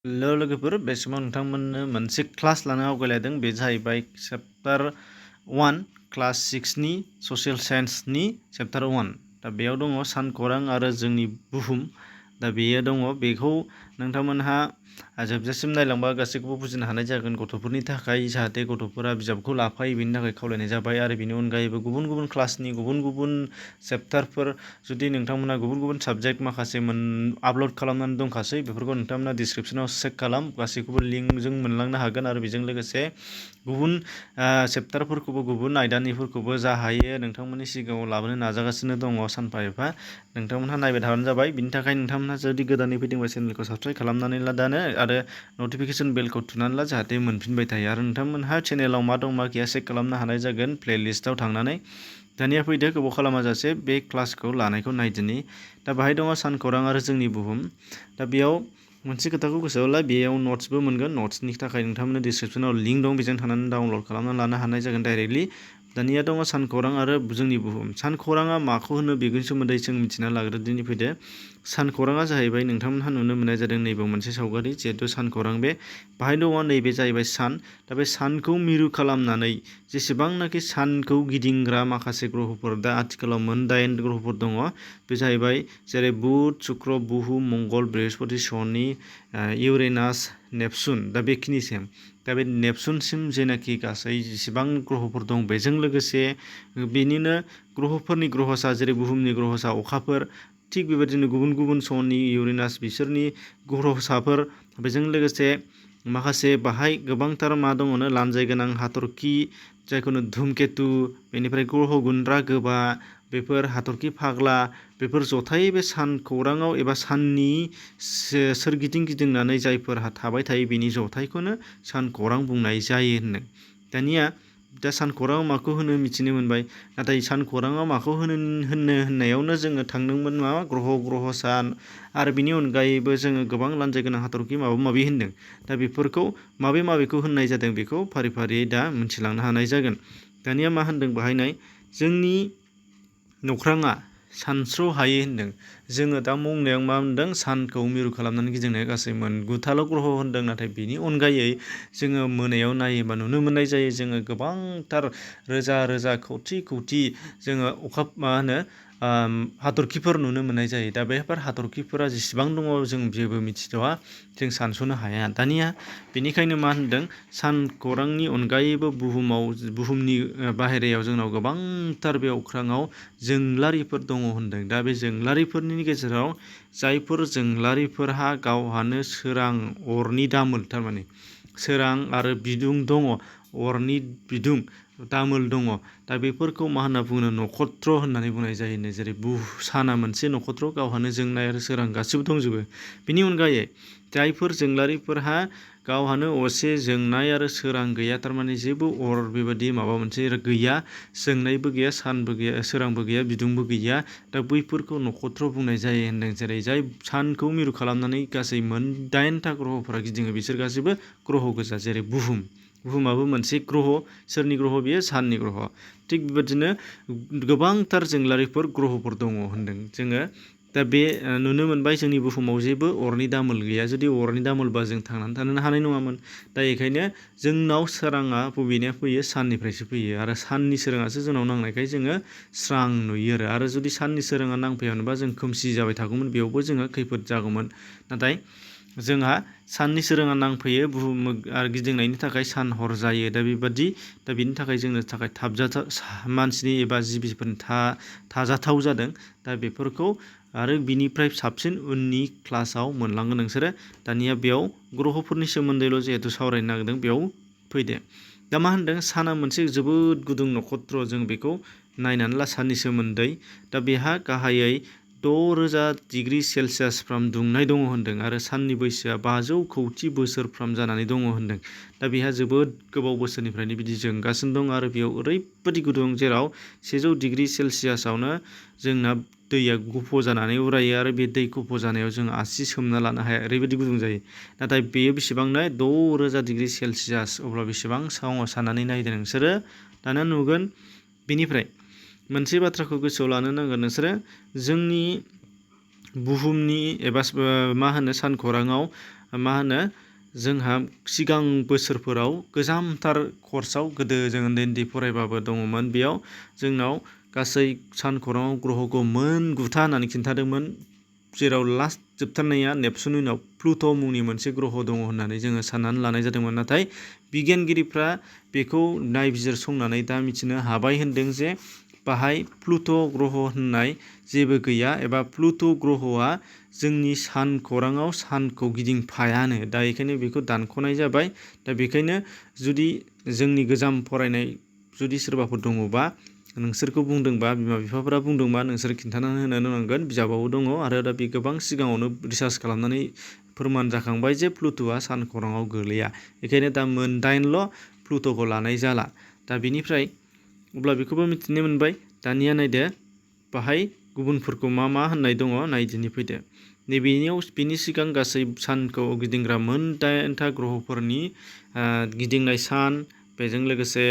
हेल' लोगोफोर, बे समाव नोंथांमोननो मोनसे क्लास लानो आवगायलायदों। बे जाहैबाय चेप्टार 1 क्लास 6नि ससियेल साइन्सनि चेप्टार 1। दा बेयाव दङ सानखौरां आरो जोंनि बुहुम। दा बेयो दङ, बेखौ नोंथांमोनहा जोबजासिम नायलांबा गासैखौबो बुजिनो हानाय जागोन। गथ'फोरनि थाखाय जाहाथे गथ'फोरा बिजाबखौ लाफायो, बेनि थाखाय खावलायनाय जाबाय। आरो बेनि अनगायैबो गुबुन गुबुन क्लासनि गुबुन गुबुन चेप्टारफोर, जुदि नोंथांमोना गुबुन गुबुन साबजेक्ट माखासे आपल'ड खालामनानै दंखासै, बेफोरखौ नोंथांमोना डिसक्रिपसनाव चेक खालाम। गासैखौबो लिंकजों मोनलांनो हागोन। आरो बेजों लोगोसे गुबुन चेप्टारफोरखौबो, गुबुन आयदानिफोरखौबो जा हायो नोंथांमोननि सिगाङाव लाबोनो नाजागासिनो दङ सानफा एफा। नोंथांमोनहा नायबाय थाबानो जाबाय। बिनि थाखाय नोंथांमोनहा जुदि गोदानै फैदोंबा चेनेलखौ साबस्क्राइब खालामनानै ला दानो, आरो नटिफिकेसन बेलखौ थुनानै ला, जाहाथे मोनफिनबाय थायो। आरो नोंथांमोनहा चेनेलाव मा दं मा गैया चेक खालामनो हानाय जागोन प्लेलिस्टआव थांनानै। दानिया फैदो, गोबाव खालामाजासे बे क्लासखौ लानायखौ नायदिनि। दा बाहाय दङ सानखौरां आरो जोंनि बुहुम। दा बेयाव मोनसे खोथाखौ गोसोआव ला, बेयाव नट्सबो मोनगोन। नट्सनि थाखाय नोंथांमोननो डिसक्रिपसनाव लिंक दं, बेजों थांनानै डाउनलड खालामनानै लानो हानाय जागोन डाइरेक्टलि। दानिया दङ सानखौरां आरो जोंनि बुहुम। सानखौराङा माखौ होनो, बेनि सोमोन्दै जों मिथिना लाग्रोदिनि फैदो। सानखौराङा जाहैबाय, नोंथांमोनहा नुनो मोननाय जादों नैबेयाव मोनसे सावगारि, जिहेथु सानखौरां बाहाय दङ। नैबे जाहैबाय सान। दा बे सानखौ मिरु खालामनानै जेसेबांनाखि सानखौ गिदिंग्रा माखासे ग्रहफोर, दा आथिखालाव 8 ग्रहफोर दङ। बे जाहैबाय जेरै बुध, शुक्र, बुहुम, मंगल, बृहस्पति, शनि, इउरेनास, नेपसुन। दा बेखिनिसिम। दा बे नेपसुनसिम जेनाखि गासै जेसेबां ग्रहफोर दं, बेजों लोगोसे बेनिनो ग्रहफोरनि ग्रहसा, जेरै बुहुमनि ग्रहसा अखाफोर, थिग बेबायदिनो गुबुन गुबुन शनि, इउरेनास बिसोरनि ग्रहसाफोर, बेजों लोगोसे माखासे बाहाय गोबांथार मा दङनो, लानजाय गोनां हाथरखि, जायखौनो धुमकेतु, बेनिफ्राय ग्रह गुन्द्रा गोबा, बेफोर हाथरखि फाग्ला, बेफोर जथायै बे सानखौराङाव एबा साननि सोरगिदिं गिदिंनानै जायफोर थाबाय थायो, बेनि जथायखौनो सानखौरां बुंनाय जायो होनदों। दानिया दा सानखौराङाव माखौ होनो मिथिनो मोनबाय। नाथाय सानखौराङाव माखौ होननायावनो जोङो थांदोंमोन मा ग्रहसा, आरो बिनि अनगायैबो जोङो गोबां लानजाय गोनां हाथरखि माबा माबि होनदों। दा बेफोरखौ माबेखौ होननाय जादों, बेखौ फारि फारियै दा मिथिलांनो हानाय जागोन। दानिया मा होनदों बाहायनाय, जोंनि नख्राङा सानस्र' हायै होनदों। जोङो दा बुंनायाव मा होनदों, सानखौ मिरु खालामनानै गिदिंनाया गासै 9 ग्रह होनदों। नाथाय बेनि अनगायै जोङो मोनायाव नायोबा नुनो मोननाय जायो, जोङो गोबांथार रोजा रोजा खौथि जोङो हाथरखिफोर नुनो मोननाय जायो। दा बेफोर हाथरखिफोरा जेसेबां दङ जों जेबो मिथिथ'वा, जों सानस'नो हाया। दानिया बेनिखायनो मा होनदों, सानखौरांनि अनगायैबो बुहुमनि बाहेरायाव जोंनाव गोबांथार बे अख्राङाव जोंलारिफोर दङ होनदों। दा बे जोंलारिफोरनि गेजेराव जायफोर जोंलारिफोरहा गावहानो सोरां, अरनि दामोल, थारमाने सोरां आरो बिदुं दङ, अरनि बिदुं दामोल दङ। दा बेफोरखौ मा होनना बुङो, नक्षत्र होननानै बुंनाय जायो। जेरै साना मोनसे नक्षत्र, गावहानो जोंनाय आरो सोरां गासिबो दंजोबो। बिनि अनगायै जायफोर जोंलारिफोरहा गावहानो असे जोंनाय आरो सोरां गैया, थारमाने जेबो अर बेबायदि माबा मोनसे गैया, जोंनायबो गैया, सानबो गैया, सोरांबो गैया, बिदुंबो गैया, दा बैफोरखौ नक्षत्र बुंनाय जायो होनदों। जेरै जाय सानखौ मिरु खालामनानै गासै 8टा ग्रहफोरा गिदिङो, बिसोर गासैबो ग्रह गोजा। जेरै बुहुमाबो मोनसे ग्रह। सोरनि ग्रह बियो? साननि ग्रह। थिग बेबायदिनो गोबांथार जोंलारिफोर, ग्रहफोर दङ होनदों जोङो। दा बे नुनो मोनबाय, जोंनि बुहुमाव जेबो अरनि दामोल गैया। जुदि अरनि दामोलबा जों थांनानै थानो हानाय नङामोन। दा बेखायनो जोंनाव सोराङा बबेनिफ्राय फैयो? साननिफ्रायसो फैयो। आरो साननि सोराङासो जोंनाव नांनायखाय जोङो स्रां नुयो। आरो जुदि साननि सोराङा नांफैयामोनबा जों खोमसि जाबाय थागौमोन, बेयावबो जोङो खैफोद जागौमोन। नाथाय जोंहा साननि सोराङा नांफैयो, बुहुम आरो गिदिंनायनि थाखाय सान हर जायो। दा बेबादि, दा बेनि थाखाय जोंनो थाखाय मानसिनि एबा जिबिफोरनि थाजाथाव जादों। दा बेफोरखौ आरो बिनिफ्राय साबसिन उननि क्लासाव मोनलांगोन नोंसोरो। दानिया बेयाव ग्रहफोरनि सोमोन्दैल' जिहेथु सावरायनो नागिरदों, बेयाव फैदो। दा मा होनदों, साना मोनसे जोबोद गुदुं नक्षत्र। जों बेखौ नायनानै ला साननि सोमोन्दै। दा बेहा गाहायै 6000 डिग्रि सेलसियासफ्राम दुंनाय दङ होनदों। आरो साननि बैसोआ 500 कौटि बोसोरफ्राम जानानै दङ होनदों। दा बेहा जोबोद गोबाव बोसोरनिफ्रायनो बिदि जोंगासिनो दं। आरो बेयाव ओरैबायदि गुदुं, जेराव 100 डिग्रि सेलसियासावनो जोंना दैया गफ' जानानै उरायो। आरो बे दै गफ' जानायाव जों आसि सोमना लानो हाया, ओरैबायदि गुदुं जायो। नाथाय बेयो बेसेबांनो 6000 डिग्रि सेलसियास, अब्ला बेसेबां साननानै नायदो नोंसोरो। दाना नुगोन। बेनिफ्राय मोनसे बाथ्राखौ गोसोआव लानो नांगोन नोंसोरो, जोंनि बुहुमनि एबा सानखौराङाव मा होनो जोंहा सिगां बोसोरफोराव गोजामथार कर्सआव गोदो जों उन्दै फरायबाबो दङमोन। बेयाव जोंनाव गासै सानखौराङाव ग्रह'खौ मोन 9था होननानै खिन्थादोंमोन, जेराव लास्ट जोबथारनाया नेपसुननि उनाव प्लुट' मुंनि मोनसे ग्रह दङ होननानै जोङो साननानै लानाय जादोंमोन। नाथाय बिगियानगिरिफ्रा बेखौ नायबिजिरसंनानै दा मिथिनो हाबाय होनदों जे बाहाय प्लुट' ग्रह होननाय जेबो गैया, एबा प्लुट' ग्रहआ जोंनि सानखौराङाव सानखौ गिदिंफायानो। दा बेखायनो बेखौ दानख'नाय जाबाय। दा बेखायनो जुदि जोंनि गोजाम फरायनाय जुदि सोरबाफोर दङबा, नोंसोरखौ बुंदोंबा, बिमा बिफाफोरा बुंदोंबा नोंसोर खिन्थानानै होनो नांगोन। बिजाबावबो दङ आरो दा बे गोबां सिगाङावनो रिसार्च खालामनानै फोरमान जाखांबाय जे प्लुट'आ सानखौराङाव गोलैया। बेखायनो दा मोन 8ल' प्लुट'खौ लानाय जाला। दा बेनिफ्राय अब्ला बेखौबो मिथिनो मोनबाय। दानिया नायदो बाहाय गुबुनफोरखौ मा होननाय दङ नायदिनि फैदो। बेनि सिगां गासै सानखौ गिदिंग्रा मोन 8था ग्रहफोरनि गिदिंनाय सान, बेजों लोगोसे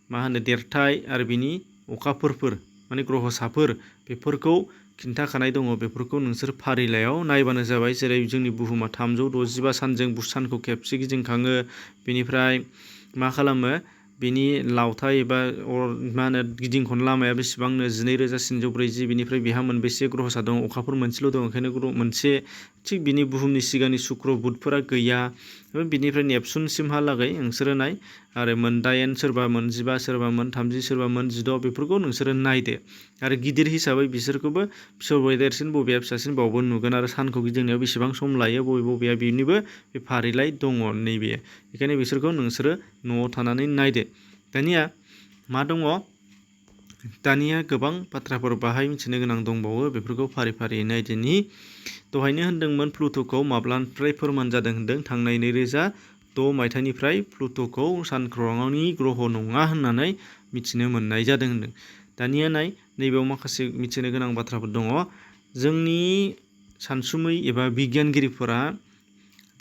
मा होनो देरथाय आरो बिनि अखाफोरफोर माने ग्रहसाफोर बेफोरखौ खिन्थाखानाय दङ। बेफोरखौ नोंसोर फारिलाइयाव नायबानो जाबाय। जेरै जोंनि बुहुमा 365 सानजों सानखौ खेबसे गिदिंखाङो। बेनिफ्राय मा खालामो बिनि लावथाइ एबा मा होनो गिदिंखन लामाया बेसेबांनो 12,940। बिनिफ्राय बेहा मोनबेसे ग्रहसा दं? अखाफोर मोनसेल' दं, ओंखायनो मोनसे। थिग बिनि बुहुमनि सिगांनि शुक्र बुधफोरा गैया। बिनिफ्राय नेपसुनसिमहालागै नोंसोरो नाय। आरो मोन 8, सोरबा मोन 15, सोरबा मोन 30, सोरबा मोन 16, बेफोरखौ नोंसोरो नायदो। आरो गिदिर हिसाबै बिसोरखौबो बबेया देरसिन बबेया फिसासिन बावबो नुगोन। आरो सानखौ गिदिंनायाव बेसेबां सम लायो बबेया बेनिबो बे फारिलाइ दङ नैबे। बेखायनो बिसोरखौ नोंसोरो न'आव थानानै नायदो। दानिया मा दङ? दानिया गोबां बाथ्राफोर बाहाय मिथिनो गोनां दंबावो। बेफोरखौ फारि फारि नायदिनि। दहायनो होनदोंमोन प्लुट'खौ माब्लानिफ्राय फोरमान जादों होनदों? थांनाय 2006 मायथाइनिफ्राय प्लुट'खौ सानखौराङावनि ग्रह नङा होननानै मिथिनो मोननाय जादों होनदों। दानिया नाय, नैबेयाव माखासे मिथिनो गोनां बाथ्राफोर दङ। जोंनि सानसुमै एबा बिगियानगिरिफोरा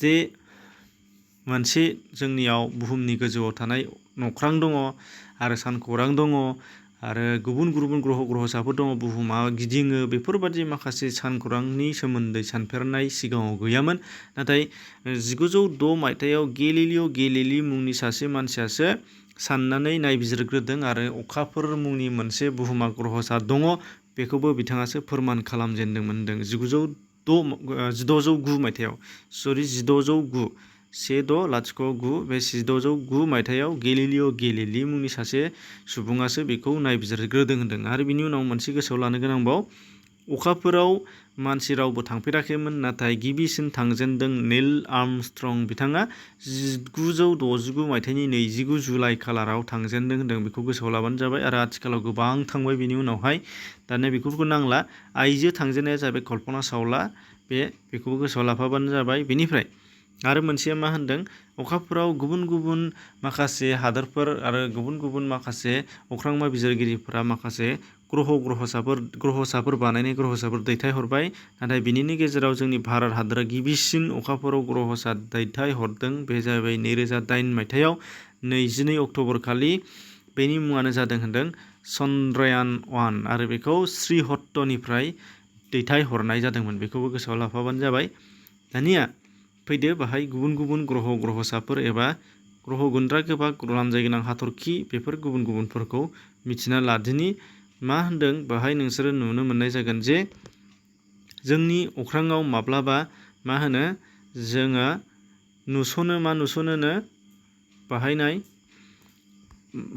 जे मोनसे जोंनियाव बुहुमनि गोजौआव थानाय नख्रां दङ आरो सानखौरां दङ आरो गुबुन गुबुन ग्रहसाफोर दङ, बुहुमा गिदिङो, बेफोरबादि माखासे सानखौरांनि सोमोन्दै सानफेरनाय सिगाङाव गैयामोन। नाथाय 1906 मायथाइयाव गेलिलिय' गेलिली मुंनि सासे मानसियासो साननानै नायबिजिरग्रोदों आरो अखाफोर मुंनि मोनसे बुहुमा ग्रहसा दङ, बेखौबो बिथाङासो फोरमान खालामजेनदोंमोन होनदों 1609 मायथाइयाव। 1609 1609 बे 1609 मायथाइयाव गेलिलिय' गेलिली मुंनि सासे सुबुङासो बेखौ नायबिजिरग्रोदों होनदों। आरो बिनि उनाव मोनसे गोसोआव लानो गोनांबाव, अखाफोराव मानसि रावबो थांफेराखैमोन, नाथाय गिबिसिन थांजेनदों नील आर्मस्ट्रं। बिथाङा 1969 मायथाइनि 29 जुलाइ खालाराव थांजेनदों होनदों। बेखौ गोसोआव लाबानो जाबाय। आरो आथिखालाव गोबां थांबाय बिनि उनावहाय। दानिया बेफोरखौ नांला। आइजो थांजेननाया जाबाय कल्पना चावला। बेखौबो गोसोआव लाफाबानो जाबाय। बेनिफ्राय आरो मोनसेया मा होनदों? अखाफोराव गुबुन गुबुन माखासे हादोरफोर आरो गुबुन गुबुन माखासे अख्रांमा बिजिरगिरिफोरा माखासे ग्रहसाफोर बानायनाय ग्रहसाफोर दैथायहरबाय। नाथाय बिनिनो गेजेराव जोंनि भारत हादरा गिबिसिन अखाफोराव ग्रहसा दैथायहरदों। बे जाबाय 2008 मायथाइयाव 22 अक्ट'बर खालि। बेनि मुङानो जादों होनदों चन्द्रयान 1 आरो बेखौ श्रीहट्टनिफ्राय दैथायहरनाय जादोंमोन। बेखौबो गोसोआव लाफाबानो जाबाय। दानिया फैदो बाहाय गुबुन गुबुन ग्रहसाफोर एबा ग्रह गुन्द्रा गोबां लानजाय गोनां हाथरखि, बेफोर गुबुन गुबुनफोरखौ मिथिना लादिनि। मा होनदों बाहाय नोंसोरो नुनो मोननाय जागोन जे जोंनि अख्राङाव माब्लाबा मा होनो जोङो नुस'नोनो बाहायनाय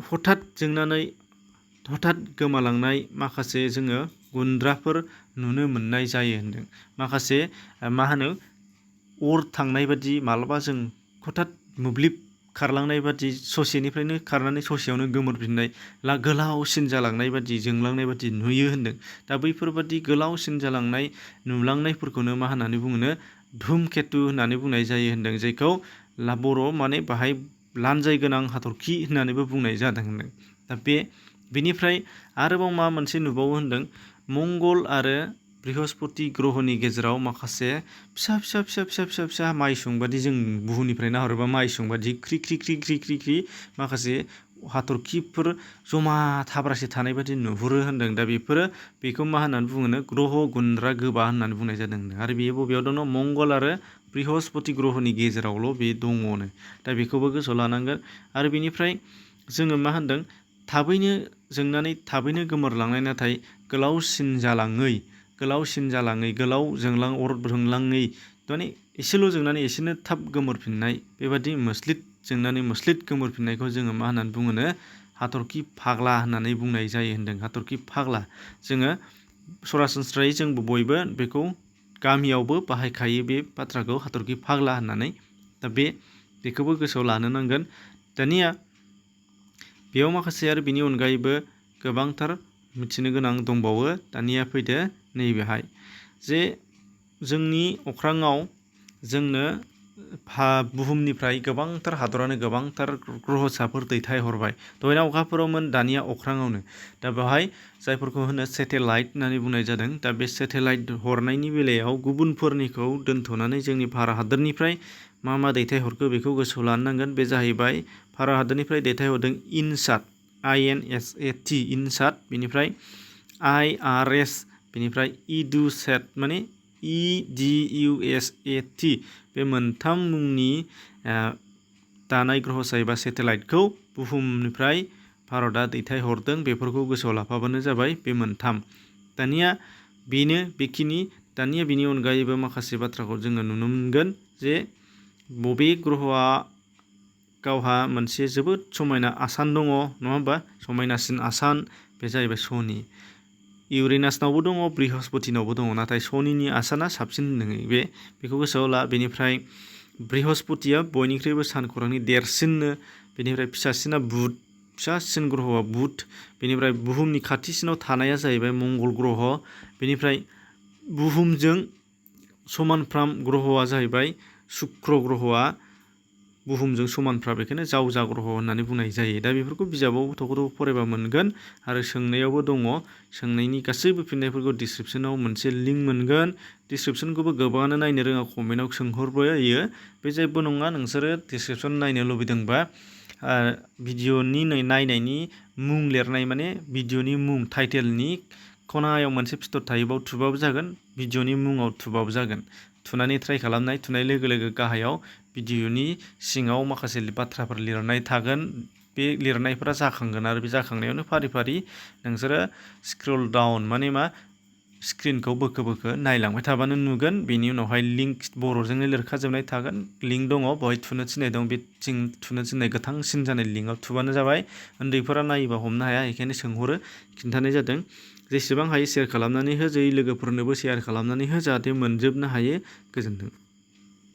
हठाৎ जोंनानै हठाৎ गोमालांनाय माखासे जोङो गुन्द्राफोर नुनो मोननाय जायो होनदों। माखासे मा होनो अर थांनाय बादि, माब्लाबा जों हठाৎ मोब्लिब खारलांनाय बादि, ससेनिफ्रायनो खारनानै ससेयावनो गोमोरफिननाय, गोलावसिन जालांनाय बादि, जोंलांनाय बादि नुयो होनदों। दा बैफोरबादि गोलावसिन जालांनाय नुलांनायफोरखौनो मा होननानै बुङोनो? धुमकेतु होननानै बुंनाय जायो होनदों। जायखौ बर' माने बाहाय लानजाय गोनां हाथरखि होननानैबो बुंनाय जादों होनदों। दा बेनिफ्राय आरोबाव मा मोनसे नुबावो होनदों? मंगल आरो बृहस्पति ग्रहनि गेजेराव माखासे फिसा माइसुं बादि, जों बुहुमनिफ्राय नाहरोबा माइसुं बादि ख्रि ख्रि माखासे हाथरखिफोर जमा थाब्रासे थानाय बादि नुहुरो होनदों। दा बेखौ मा होननानै बुङोनो? ग्रह गुन्द्रा गोबा होननानै बुंनाय जादों। आरो बेयो बबेयाव दङ? मंगल आरो बृहस्पति ग्रहनि गेजेरावल' बे दङनो। दा बेखौबो गोसोआव लानांगोन। आरो बेनिफ्राय जोङो मा होनदों थाबैनो जोंनानै थाबैनो गोमोरलांनाय नाथाय गोलावसिन जालाङै गोलाव अर जोंलाङै माने एसेल' जोंनानै एसेनो थाब गोमोरफिननाय बेबादि जोंनानै मोस्लिद गोमोरफिननायखौ जोङो मा होननानै बुङोनो हाथरखि फाग्ला होननानै बुंनाय जायो होनदों। हाथरखि फाग्ला जोङो सरासनस्रायै जोंबो बयबो बेखौ गामियावबो बाहायखायो बे बाथ्राखौ हाथरखि फाग्ला होननानै। दा बेखौबो गोसोआव लानो नांगोन। दानिया बेयाव माखासे आरो बिनि अनगायैबो गोबांथार मिथिनो गोनां दंबावो। दानिया फैदो नैबेहाय जे जोंनि अख्राङाव जोंनो बुहुमनिफ्राय गोबांथार हादरानो गोबांथार ग्रहसाफोर दैथायहरबाय। दहायना अखाफोरावमोन दानिया अख्राङावनो। दा बेवहाय जायफोरखौ होनो सेटेलाइट होननानै बुंनाय जादों। दा बे सेटेलाइट हरनायनि बेलायाव गुबुनफोरनिखौ दोनथ'नानै जोंनि भारत हादरनिफ्राय मा दैथायहरखो बेखौ गोसोआव लानो नांगोन। बे जाहैबाय भारत हादरनिफ्राय दैथायहरदों इनसाट INSAT इनसाट, बेनिफ्राय IRS, बेनिफ्राय इडुसेट माने EDUSAT बे मोनथाम मुंनि दानाय ग्रहसा एबा सेटेलाइटखौ बुहुमनिफ्राय भारतआ दैथायहरदों। बेफोरखौ गोसोआव लाफाबानो जाबाय बे मोनथाम। दानिया दानिया बेनि अनगायैबो माखासे बाथ्राखौ जोङो नुनो मोनगोन जे बबे ग्रहआ गावहा मोनसे जोबोद समायना आसान दङ, नङा होमबा? समायनासिन आसान बे जाहैबाय शनि। इउरेनासनावबो दङ, बृहस्पतिनावबो दङ, नाथाय शनिनि आसाना साबसिन होनदों। बेखौ गोसोआव ला। बेनिफ्राय बृहस्पतिया बयनिख्रुइबो सानखौरांनि देरसिननो। बेनिफ्राय फिसासिन ग्रहआ बुध। बेनिफ्राय बुहुमनि खाथिसिनाव थानाया जाहैबाय मंगल ग्रह। बेनिफ्राय बुहुमजों समानफ्राम ग्रहआ जाहैबाय शुक्र ग्रहआ बुहुमजों समानफ्रा, बेखायनो जावजा ग्रह होननानै बुंनाय जायो। दा बेफोरखौ बिजाबाव गथ'फोरखौ फरायबा मोनगोन आरो सोंनायावबो दङ। सोंनायनि गासैबो फिननायफोरखौ डिसक्रिपसनाव मोनसे लिंक मोनगोन। डिसक्रिपसनखौबो गोबाङानो नायनो रोङा, कमेन्टआव सोंहरबोयो। बे जेबो नङा, नोंसोरो डिसक्रिपसन नायनो लुबैदोंबा भिडिअनि नायनायनि मुं लिरनाय माने भिडिअनि मुं टाइटेलनि खनायाव मोनसे फिथर थायो, बाव थुबाबो जागोन, भिडिअनि मुङाव थुबाबो जागोन। थुनानै ट्राइ खालामनाय लोगो लोगो गाहायाव भिडिअनि सिङाव माखासे बाथ्राफोर लिरनाय थागोन। बे लिरनायफोरा जाखांगोन आरो बे जाखांनायावनो फारि फारि नोंसोरो स्क्रल डाउन माने मा स्क्रिनखौ बोखो नायलांबाय थाबानो नुगोन। बेनि उनावहाय लिंक बर'जोंनो लिरखाजोबनाय थागोन, लिंक दङ, बेवहाय थुनो थिननाय दं। बे थुनो थिननाय गोथांसिन जानाय लिंकआव थुबानो जाबाय। उन्दैफोरा नायोबा हमनो हाया, बेखायनो सोंहरो, खिन्थानाय जादों। जेसेबां हायो शेयार खालामनानै हो, जै लोगोफोरनोबो शेयार खालामनानै हो, जाहाथे मोनजोबनो हायो। गोजोन्थों।